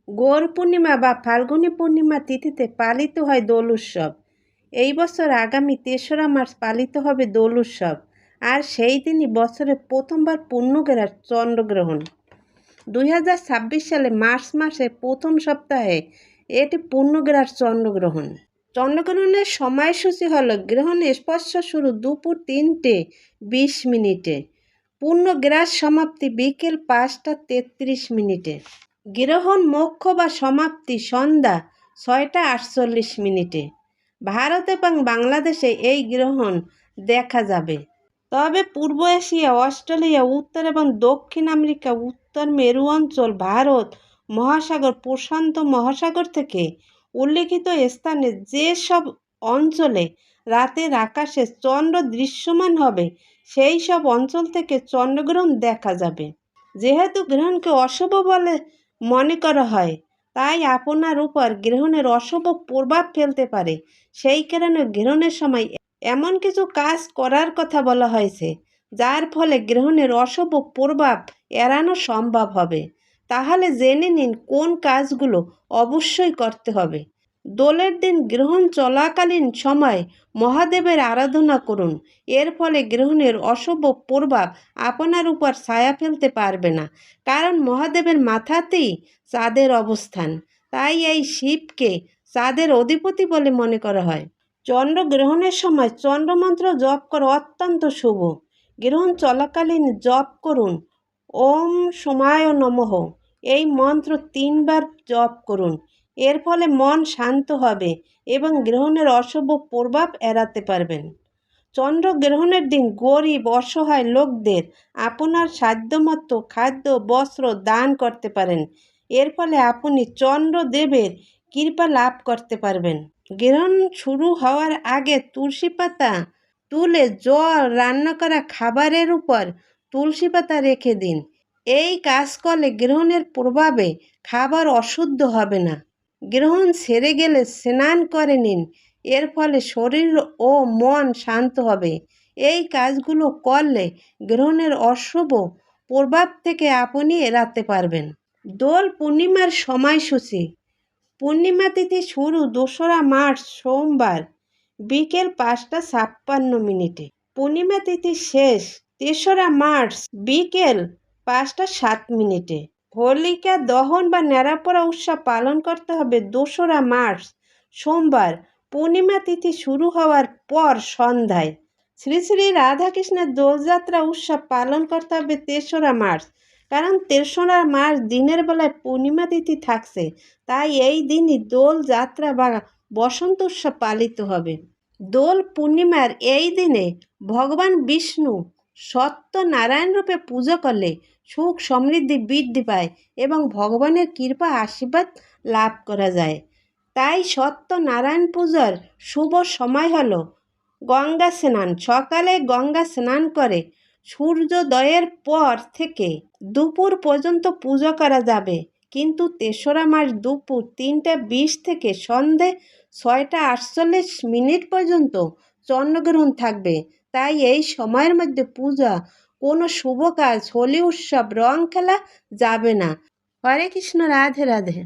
গৌর পূর্ণিমা বা ফাল্গুনী পূর্ণিমা তিথিতে পালিত হয় দোল উৎসব। এই বছর আগামী ৩রা মার্চ পালিত হবে দোল উৎসব। আর সেই দিনই বছরে প্রথমবার পূর্ণগ্রাস চন্দ্রগ্রহণ। ২০২৬ সালে মার্চ মাসের প্রথম সপ্তাহে এটি পূর্ণগ্রাস চন্দ্রগ্রহণ। চন্দ্রগ্রহণের সময়সূচি হল গ্রহণ স্পর্শ শুরু দুপুর ৩:২০। পূর্ণগ্রাস সমাপ্তি বিকেল ৫:৩৩। গ্রহণ মোক্ষ বা সমাপ্তি সন্ধ্যা ৬:৪৮। ভারত এবং বাংলাদেশে এই গ্রহণ দেখা যাবে। তবে পূর্ব এশিয়া, অস্ট্রেলিয়া, উত্তর এবং দক্ষিণ আমেরিকা, উত্তর মেরু অঞ্চল, ভারত মহাসাগর, প্রশান্ত মহাসাগর থেকে উল্লেখিত স্থানে যেসব অঞ্চলে রাতের আকাশে চন্দ্র দৃশ্যমান হবে সেই সব অঞ্চল থেকে চন্দ্রগ্রহণ দেখা যাবে। যেহেতু গ্রহণকে অশুভ বলে মনে করা হয়, তাই আপনার উপর গ্রহণের অশুভ প্রভাব ফেলতে পারে। সেই কারণে গ্রহণের সময় এমন কিছু কাজ করার কথা বলা হয়েছে যার ফলে গ্রহণের অশুভ প্রভাব এড়ানো সম্ভব হবে। তাহলে জেনে নিন কোন কাজগুলো অবশ্যই করতে হবে। দোলের দিন গ্রহণ চলাকালীন সময় মহাদেবের আরাধনা করুন। এর ফলে গ্রহণের অশুভ প্রভাব আপনার উপর ছায়া ফেলতে পারবে না, কারণ মহাদেবের মাথাতেই চাঁদের অবস্থান। তাই এই শিবকে চাঁদের অধিপতি বলে মনে করা হয়। চন্দ্রগ্রহণের সময় চন্দ্রমন্ত্র জপ করা অত্যন্ত শুভ। গ্রহণ চলাকালীন জপ করুন ওম সোমায় নমঃ। এই মন্ত্র ৩ বার জপ করুন। এর ফলে মন শান্ত হবে এবং গ্রহণের অশুভ প্রভাব এড়াতে পারবেন। চন্দ্রগ্রহণের দিন গরিব অসহায় লোকদের আপনার সাধ্যমতো খাদ্য বস্ত্র দান করতে পারেন। এর ফলে আপনি চন্দ্রদেবের কৃপা লাভ করতে পারবেন। গ্রহণ শুরু হওয়ার আগে তুলসী পাতা তুলে জল রান্না করা খাবারের উপর তুলসী পাতা রেখে দিন। এই কাজ করলে গ্রহণের প্রভাবে খাবার অশুদ্ধ হবে না। গ্রহণ সেরে গেলে স্নান করে নিন। এর ফলে শরীর ও মন শান্ত হবে। এই কাজগুলো করলে গ্রহণের অশুভ প্রভাব থেকে আপনি এড়াতে পারবেন। দোল পূর্ণিমার সময়সূচি। পূর্ণিমা তিথি শুরু ২রা মার্চ সোমবার বিকেল ৫:৫৬। পূর্ণিমা তিথি শেষ ৩রা মার্চ বিকেল ৫:০৭। হোলিকা দহন বা নেড়াপোড়া উৎসব পালন করতে হবে ২রা মার্চ সোমবার পূর্ণিমা তিথি শুরু হওয়ার পর সন্ধ্যায়। শ্রী শ্রী রাধাকৃষ্ণের দোলযাত্রা উৎসব পালন করতে হবে ৩রা মার্চ, কারণ ৩রা মার্চ দিনের বেলায় পূর্ণিমা তিথি থাকছে, তাই এই দিনই দোল যাত্রা বা বসন্ত উৎসব পালিত হবে। দোল পূর্ণিমার এই দিনে ভগবান বিষ্ণু সত্যনারায়ণ রূপে পুজো করলে সুখ সমৃদ্ধি বৃদ্ধি পায় এবং ভগবানের কৃপা আশীর্বাদ লাভ করা যায়। তাই সত্যনারায়ণ পূজার শুভ সময় হল গঙ্গা স্নান। সকালে গঙ্গা স্নান করে সূর্যোদয়ের পর থেকে দুপুর পর্যন্ত পুজো করা যাবে, কিন্তু ৩রা মার্চ দুপুর ৩:২০ থেকে সন্ধে ৬:৪৮ পর্যন্ত চন্দ্রগ্রহণ থাকবে। তাই এই সময়ের মধ্যে পূজা, কোনো শুভ কাজ, হোলি উৎসব, রং খেলা যাবে না। হরে কৃষ্ণ, রাধে রাধে।